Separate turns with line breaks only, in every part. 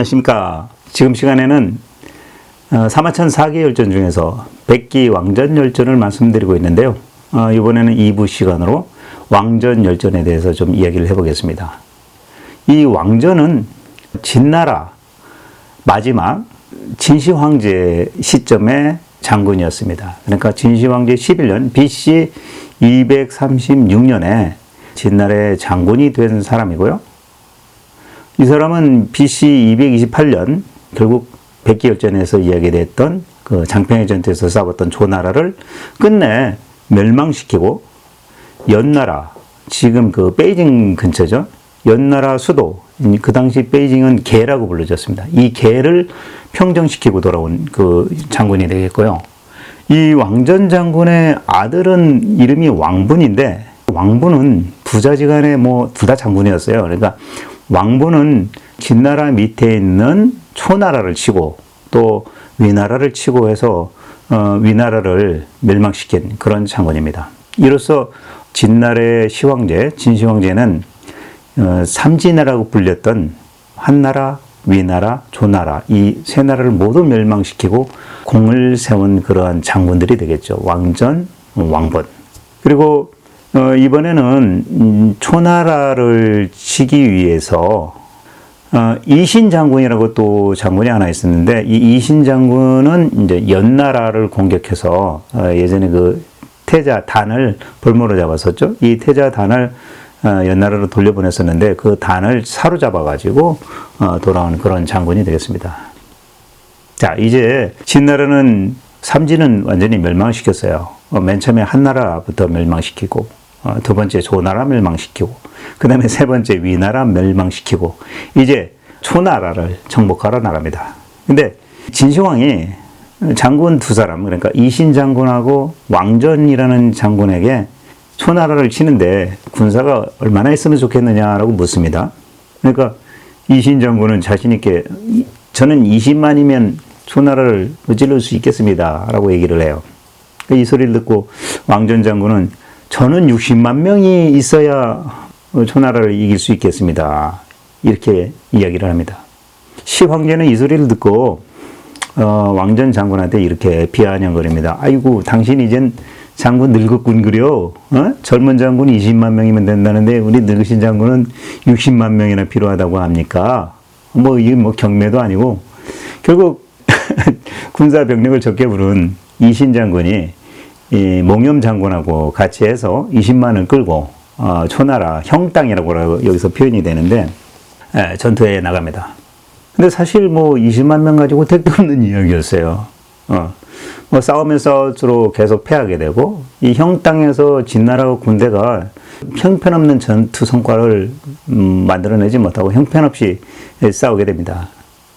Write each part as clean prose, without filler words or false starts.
안녕하십니까. 지금 시간에는 사마천 4기 열전 중에서 백기 왕전 열전을 말씀드리고 있는데요. 이번에는 2부 시간으로 왕전 열전에 대해서 좀 이야기를 해보겠습니다. 이 왕전은 진나라 마지막 진시황제 시점의 장군이었습니다. 그러니까 진시황제 11년 BC 236년에 진나라의 장군이 된 사람이고요. 이 사람은 BC 228년 결국 백기열전에서 이야기됐던 그 장평의 전투에서 싸웠던 조나라를 끝내 멸망시키고 연나라, 지금 그 베이징 근처죠. 연나라 수도, 그 당시 베이징은 개라고 불러졌습니다. 이 개를 평정시키고 돌아온 그 장군이 되겠고요. 이 왕전 장군의 아들은 이름이 왕분인데, 왕분은 부자지간에 뭐 둘 다 장군이었어요. 그러니까 왕분은 진나라 밑에 있는 초나라를 치고 또 위나라를 치고 해서 위나라를 멸망시킨 그런 장군입니다. 이로써 진나라의 시황제, 진시황제는 삼진나라고 불렸던 한나라, 위나라, 조나라 이 세 나라를 모두 멸망시키고 공을 세운 그러한 장군들이 되겠죠. 왕전, 왕분. 그리고 이번에는 초나라를 치기 위해서 이신 장군이라고 또 장군이 하나 있었는데, 이 이신 장군은 이제 연나라를 공격해서 예전에 그 태자 단을 볼모로 잡았었죠. 이 태자 단을 연나라로 돌려보냈었는데 그 단을 사로잡아 가지고 돌아온 그런 장군이 되겠습니다. 자, 이제 진나라는 삼진은 완전히 멸망시켰어요. 맨 처음에 한나라부터 멸망시키고, 두 번째 조나라 멸망시키고, 그 다음에 세 번째 위나라 멸망시키고, 이제 초나라를 정복하러 나갑니다. 근데 진시황이 장군 두 사람, 그러니까 이신 장군하고 왕전이라는 장군에게 초나라를 치는데 군사가 얼마나 있으면 좋겠느냐라고 묻습니다. 그러니까 이신 장군은 자신있게 저는 20만이면 초나라를 어찌를 수 있겠습니다 라고 얘기를 해요. 이 소리를 듣고 왕전 장군은 저는 60만 명이 있어야 초나라를 이길 수 있겠습니다. 이렇게 이야기를 합니다. 시황제는 이 소리를 듣고 왕전 장군한테 이렇게 비아냥거립니다. 아이고, 당신 이젠 장군 늙었군 그려. 젊은 장군 20만 명이면 된다는데 우리 늙으신 장군은 60만 명이나 필요하다고 합니까? 이게 경매도 아니고. 결국 군사 병력을 적게 부른 이신 장군이 이 몽염 장군하고 같이 해서 20만을 끌고 초나라 형땅이라고 여기서 표현이 되는데 전투에 나갑니다. 근데 사실 20만 명 가지고 택도 없는 이야기였어요. 싸우면 싸울수록 계속 패하게 되고, 이 형땅에서 진나라 군대가 형편없는 전투 성과를 만들어내지 못하고 형편없이 싸우게 됩니다.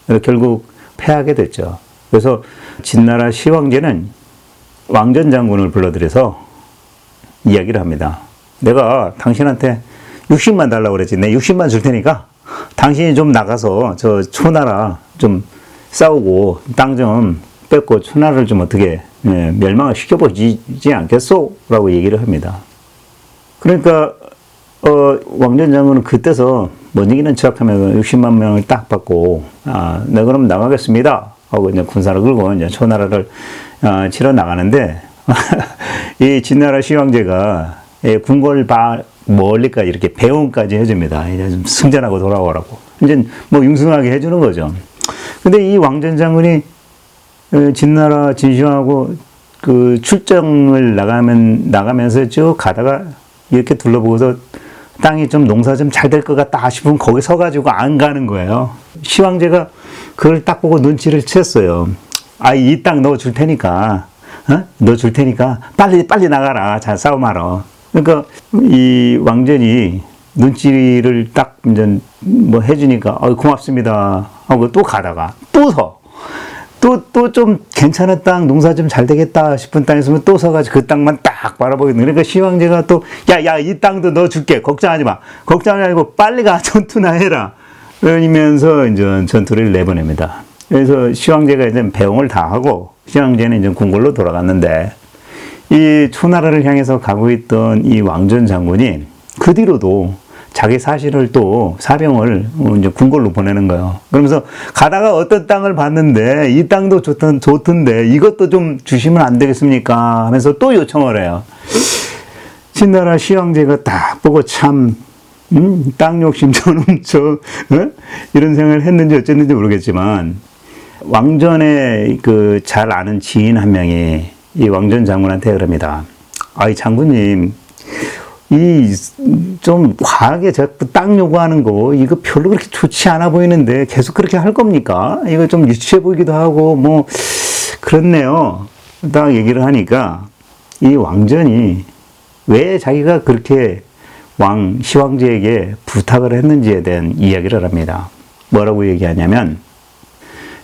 그래서 결국 패하게 됐죠. 그래서 진나라 시황제는 왕전 장군을 불러들여서 이야기를 합니다. 내가 당신한테 60만 달라고 그랬지. 내 60만 줄 테니까 당신이 좀 나가서 저 초나라 좀 싸우고 땅 좀 뺏고 초나라를 좀 어떻게 멸망을 시켜보지 않겠소? 라고 얘기를 합니다. 그러니까 왕전 장군은 그때서 먼저기는 척하면서 60만 명을 딱 받고 네 그럼 나가겠습니다 하고 이제 군사를 끌고 이제 초나라를 치러 나가는데 이 진나라 시황제가 궁궐 멀리까지 이렇게 배웅까지 해줍니다. 이제 좀 승전하고 돌아오라고 이제 융승하게 해주는 거죠. 근데 이 왕전 장군이 진나라 진시황하고 그 출정을 나가면서 쭉 가다가 이렇게 둘러보고서 땅이 좀 농사 좀 잘 될 것 같다 싶으면 거기 서가지고 안 가는 거예요. 시황제가 그걸 딱 보고 눈치를 챘어요. 이 땅 너 줄 테니까, 너 줄 테니까 빨리 나가라. 잘 싸움하러. 그러니까 이 왕전이 눈치를 딱 이제 해주니까 고맙습니다 하고 또 가다가 또 서. 또 좀 괜찮은 땅, 농사 좀 잘 되겠다 싶은 땅 있으면 또 서가지고 그 땅만 딱 바라보거든요. 그러니까 시황제가 또, 이 땅도 너 줄게. 걱정하지 마. 걱정하지 말고 빨리 가. 전투나 해라. 그러면서 이제 전투를 내보냅니다. 그래서 시황제가 이제 배웅을 다 하고, 시황제는 이제 궁궐로 돌아갔는데, 이 초나라를 향해서 가고 있던 이 왕전 장군이 그 뒤로도 자기 사실을 또 사병을 이제 궁궐로 보내는 거예요. 그러면서 가다가 어떤 땅을 봤는데 이 땅도 좋던데 이것도 좀 주시면 안 되겠습니까? 하면서 또 요청을 해요. 진나라 시황제가 딱 보고 참 땅 욕심 저놈 이런 생각을 했는지 어쨌는지 모르겠지만 왕전의 그 잘 아는 지인 한 명이 이 왕전 장군한테 그럽니다. 아이 장군님, 이 좀 과하게 자꾸 땅 요구하는 거 이거 별로 그렇게 좋지 않아 보이는데 계속 그렇게 할 겁니까? 이거 좀 유치해 보이기도 하고 뭐 그렇네요. 딱 얘기를 하니까 이 왕전이 왜 자기가 그렇게 시황제에게 부탁을 했는지에 대한 이야기를 합니다. 뭐라고 얘기하냐면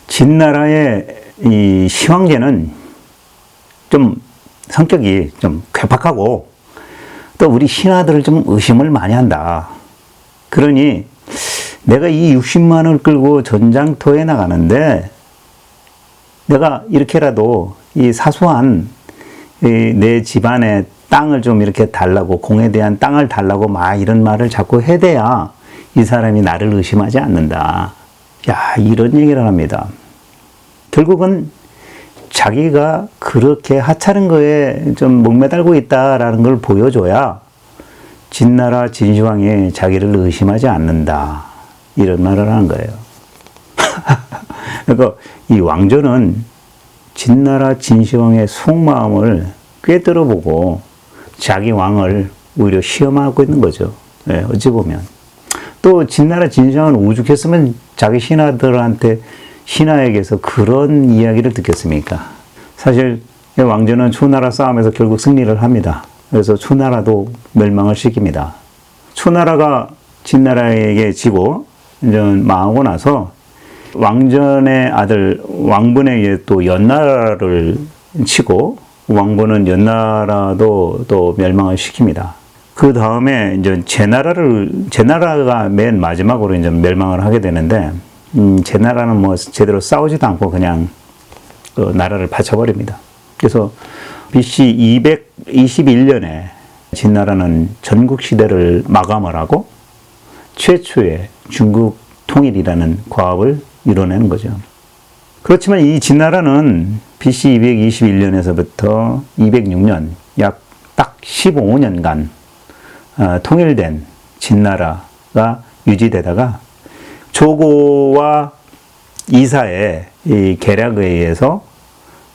진나라의 이 시황제는 좀 성격이 좀 괴팍하고 또 우리 신하들을 좀 의심을 많이 한다. 그러니 내가 이 60만 원을 끌고 전장터에 나가는데 내가 이렇게라도 이 사소한 내 집안의 땅을 좀 이렇게 달라고, 공에 대한 땅을 달라고 막 이런 말을 자꾸 해대야 이 사람이 나를 의심하지 않는다. 야, 이런 얘기를 합니다. 결국은 자기가 그렇게 하찮은 거에 좀 목매달고 있다라는 걸 보여줘야 진나라 진시황이 자기를 의심하지 않는다. 이런 말을 하는 거예요. 그러니까 이 왕조는 진나라 진시황의 속마음을 꿰뚫어보고 자기 왕을 오히려 시험하고 있는 거죠. 네, 어찌 보면. 또 진나라 진시황은 오죽했으면 자기 신하에게서 그런 이야기를 듣겠습니까? 사실 왕조는 초나라 싸움에서 결국 승리를 합니다. 그래서 초나라도 멸망을 시킵니다. 초나라가 진나라에게 지고 이제 망하고 나서 왕전의 아들 왕분에게 또 연나라를 치고 왕분은 연나라도 또 멸망을 시킵니다. 그 다음에 이제 제나라가 맨 마지막으로 이제 멸망을 하게 되는데, 제나라는 뭐 제대로 싸우지도 않고 그냥 나라를 바쳐버립니다. 그래서 BC 221년에 진나라는 전국 시대를 마감을 하고 최초의 중국 통일이라는 과업을 이뤄내는 거죠. 그렇지만 이 진나라는 BC 221년에서부터 206년 약 딱 15년간 통일된 진나라가 유지되다가 조고와 이사의 이 계략에 의해서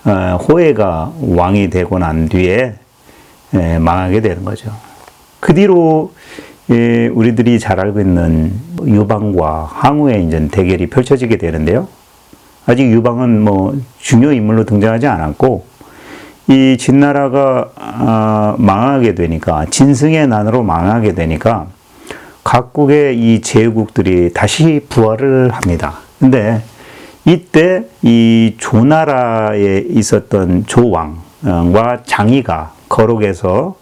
호해가 왕이 되고 난 뒤에 망하게 되는 거죠. 그 뒤로 우리들이 잘 알고 있는 유방과 항우의 이제 대결이 펼쳐지게 되는데요. 아직 유방은 뭐 중요 인물로 등장하지 않았고, 이 진나라가 망하게 되니까, 진승의 난으로 망하게 되니까 각국의 이 제국들이 다시 부활을 합니다. 근데 이때 이 조나라에 있었던 조왕과 장이가 거록에서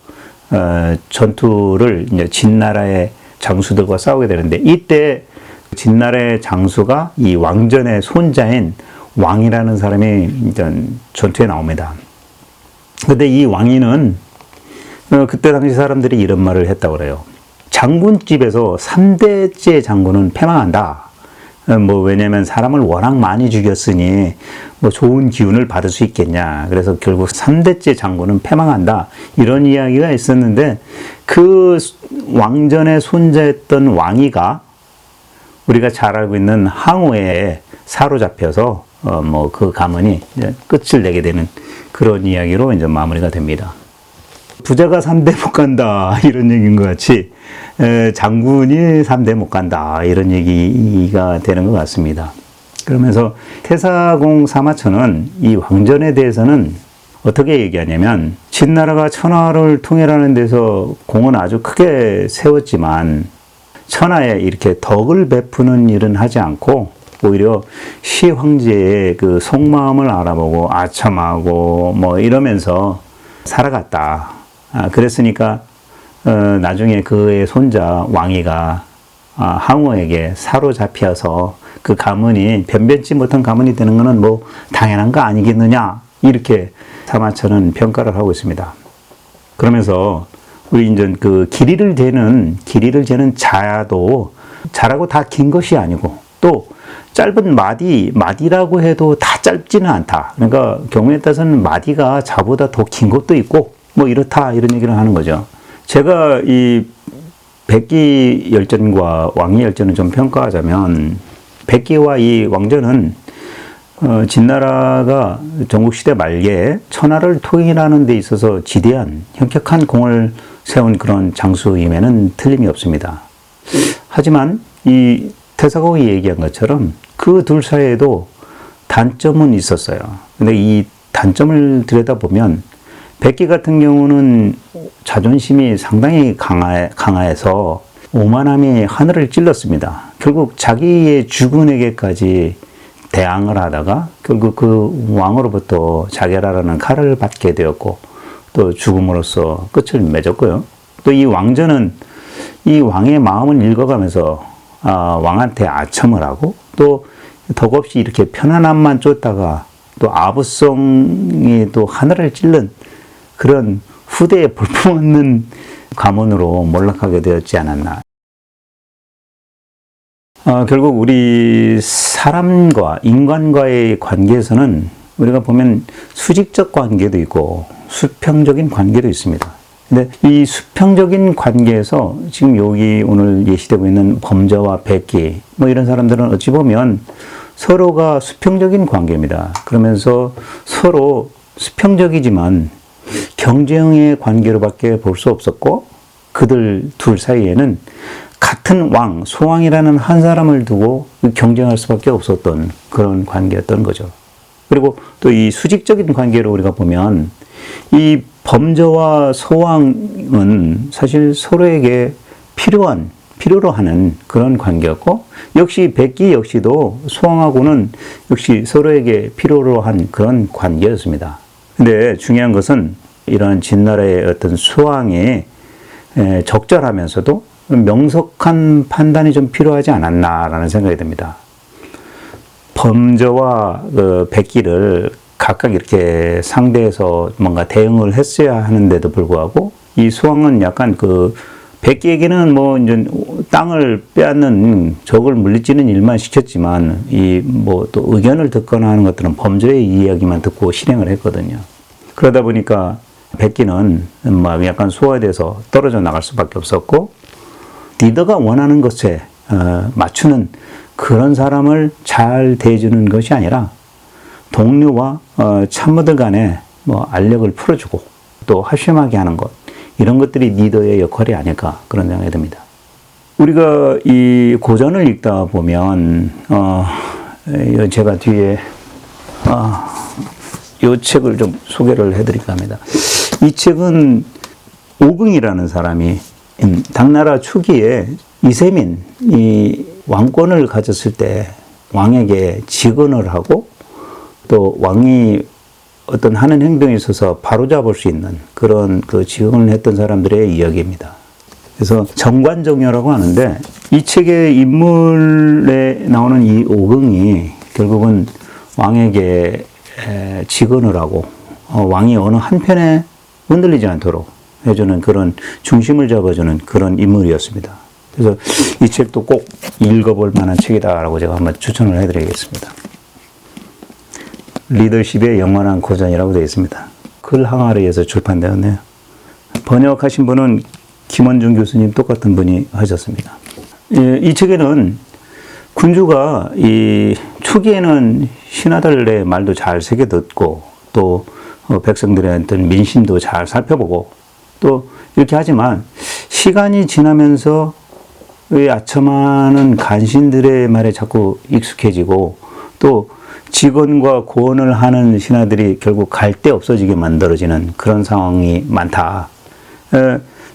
전투를 이제 진나라의 장수들과 싸우게 되는데, 이때 진나라의 장수가 이 왕전의 손자인 왕이라는 사람이 이제 전투에 나옵니다. 근데 이 왕이는 그때 당시 사람들이 이런 말을 했다고 그래요. 장군집에서 3대째 장군은 패망한다. 뭐 왜냐면 사람을 워낙 많이 죽였으니 뭐 좋은 기운을 받을 수 있겠냐. 그래서 결국 3대째 장군은 패망한다. 이런 이야기가 있었는데, 그 왕전의 손자였던 왕이가 우리가 잘 알고 있는 항우에 사로잡혀서 뭐 그 가문이 이제 끝을 내게 되는 그런 이야기로 이제 마무리가 됩니다. 부자가 3대 못 간다 이런 얘기인 것 같이 장군이 3대 못 간다 이런 얘기가 되는 것 같습니다. 그러면서 태사공 사마천은 이 왕전에 대해서는 어떻게 얘기하냐면, 진나라가 천하를 통일하는 데서 공은 아주 크게 세웠지만 천하에 이렇게 덕을 베푸는 일은 하지 않고 오히려 시황제의 그 속마음을 알아보고 아첨하고 뭐 이러면서 살아갔다. 그랬으니까 나중에 그의 손자 왕이가 항우에게 사로잡혀서 그 가문이 변변치 못한 가문이 되는 것은 뭐 당연한 거 아니겠느냐, 이렇게 사마천은 평가를 하고 있습니다. 그러면서 우리 이제 그 길이를 재는 자도 자라고 다 긴 것이 아니고 또 짧은 마디라고 해도 다 짧지는 않다. 그러니까 경우에 따라서는 마디가 자보다 더 긴 것도 있고 뭐 이렇다 이런 얘기를 하는 거죠. 제가 이 백기 열전과 왕위 열전을 좀 평가하자면 백기와 이 왕전은 진나라가 전국시대 말기에 천하를 통일하는 데 있어서 지대한 현격한 공을 세운 그런 장수임에는 틀림이 없습니다. 하지만 이 태사공이 얘기한 것처럼 그 둘 사이에도 단점은 있었어요. 근데 이 단점을 들여다보면 백기 같은 경우는 자존심이 상당히 강해서 오만함이 하늘을 찔렀습니다. 결국 자기의 주군에게까지 대항을 하다가 결국 그 왕으로부터 자결하라는 칼을 받게 되었고 또 죽음으로써 끝을 맺었고요. 또 이 왕전은 이 왕의 마음을 읽어가면서 왕한테 아첨을 하고 또 덕없이 이렇게 편안함만 쫓다가 또 아부성이 또 하늘을 찔른 그런 후대에 볼품없는 가문으로 몰락하게 되었지 않았나. 결국 우리 사람과 인간과의 관계에서는 우리가 보면 수직적 관계도 있고 수평적인 관계도 있습니다. 근데 이 수평적인 관계에서 지금 여기 오늘 예시되고 있는 범저와 백기 뭐 이런 사람들은 어찌 보면 서로가 수평적인 관계입니다. 그러면서 서로 수평적이지만 경쟁의 관계로밖에 볼 수 없었고 그들 둘 사이에는 같은 왕, 소왕이라는 한 사람을 두고 경쟁할 수밖에 없었던 그런 관계였던 거죠. 그리고 또 이 수직적인 관계로 우리가 보면 이 범저와 소왕은 사실 서로에게 필요로 하는 그런 관계였고 역시 백기 역시도 소왕하고는 역시 서로에게 필요로 한 그런 관계였습니다. 근데 중요한 것은 이런 진나라의 어떤 수왕에 적절하면서도 명석한 판단이 좀 필요하지 않았나라는 생각이 듭니다. 범저와 백기를 각각 이렇게 상대해서 뭔가 대응을 했어야 하는데도 불구하고 이 수왕은 약간 백기에게는 뭐 이제 땅을 빼앗는 적을 물리치는 일만 시켰지만 이 뭐 또 의견을 듣거나 하는 것들은 범저의 이야기만 듣고 실행을 했거든요. 그러다 보니까 백기는 막 약간 소화돼서 떨어져 나갈 수밖에 없었고 리더가 원하는 것에 맞추는 그런 사람을 잘 대해주는 것이 아니라 동료와 참모들 간에 뭐 알력을 풀어주고 또 합심하게 하는 것 이런 것들이 리더의 역할이 아닐까 그런 생각이 듭니다. 우리가 이 고전을 읽다 보면 제가 뒤에 이 책을 좀 소개를 해드릴까 합니다. 이 책은 오긍이라는 사람이 당나라 초기에 이세민이 왕권을 가졌을 때 왕에게 직언을 하고 또 왕이 어떤 하는 행동에 있어서 바로잡을 수 있는 그런 직언을 했던 사람들의 이야기입니다. 그래서 정관정여라고 하는데 이 책의 인물에 나오는 이 오긍이 결국은 왕에게 직언을 하고 왕이 어느 한편에 흔들리지 않도록 해주는 그런 중심을 잡아주는 그런 인물이었습니다. 그래서 이 책도 꼭 읽어볼 만한 책이다라고 제가 한번 추천을 해드리겠습니다. 리더십의 영원한 고전이라고 되어 있습니다. 글 항아리에서 출판되었네요. 번역하신 분은 김원중 교수님 똑같은 분이 하셨습니다. 이 책에는 군주가 이 초기에는 신하들의 말도 잘 새겨 듣고 또 백성들의 어떤 민심도 잘 살펴보고 또 이렇게 하지만 시간이 지나면서 이 아첨하는 간신들의 말에 자꾸 익숙해지고 또 직언과 고언을 하는 신하들이 결국 갈 데 없어지게 만들어지는 그런 상황이 많다.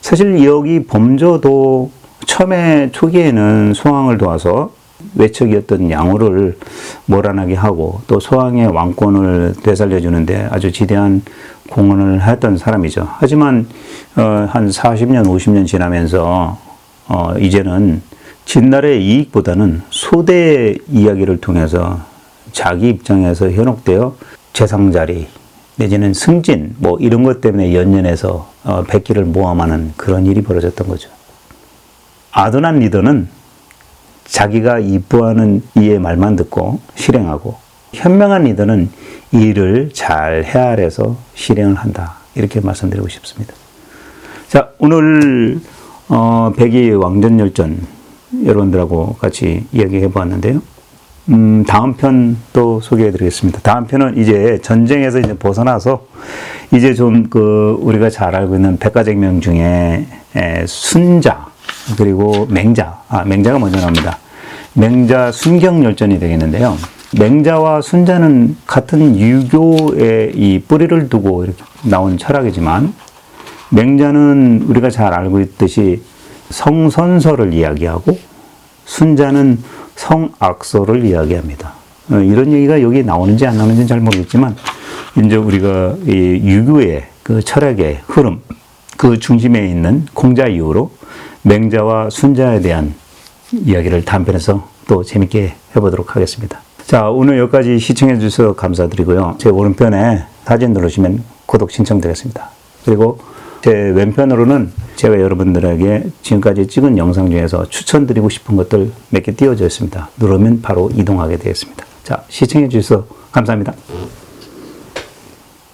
사실 여기 범저도 처음에 초기에는 소왕을 도와서 외척이었던 양호를 몰아나게 하고 또 소왕의 왕권을 되살려주는데 아주 지대한 공헌을 했던 사람이죠. 하지만 한 40년, 50년 지나면서 이제는 진나라의 이익보다는 소대의 이야기를 통해서 자기 입장에서 현혹되어 재상자리, 내지는 승진 뭐 이런 것 때문에 연연해서 백기를 모함하는 그런 일이 벌어졌던 거죠. 아둔한 리더는 자기가 이뻐하는 이의 말만 듣고 실행하고, 현명한 리더는 이 일을 잘 헤아려서 실행을 한다. 이렇게 말씀드리고 싶습니다. 자, 오늘 백기 왕전열전 여러분들하고 같이 이야기해 보았는데요. 다음 편 또 소개해 드리겠습니다. 다음 편은 이제 전쟁에서 이제 벗어나서 이제 좀 우리가 잘 알고 있는 백가쟁명 중에 순자 그리고 맹자, 맹자가 먼저 나옵니다. 맹자 순경열전이 되겠는데요. 맹자와 순자는 같은 유교의 이 뿌리를 두고 이렇게 나온 철학이지만, 맹자는 우리가 잘 알고 있듯이 성선설을 이야기하고, 순자는 성악설을 이야기합니다. 이런 얘기가 여기 나오는지 안 나오는지는 잘 모르겠지만, 이제 우리가 이 유교의 그 철학의 흐름, 그 중심에 있는 공자 이후로 맹자와 순자에 대한 이야기를 다음 편에서 또 재밌게 해보도록 하겠습니다. 자, 오늘 여기까지 시청해 주셔서 감사드리고요. 제 오른편에 사진 누르시면 구독 신청드리겠습니다. 그리고 제 왼편으로는 제가 여러분들에게 지금까지 찍은 영상 중에서 추천드리고 싶은 것들 몇 개 띄워져 있습니다. 누르면 바로 이동하게 되겠습니다. 자, 시청해 주셔서 감사합니다.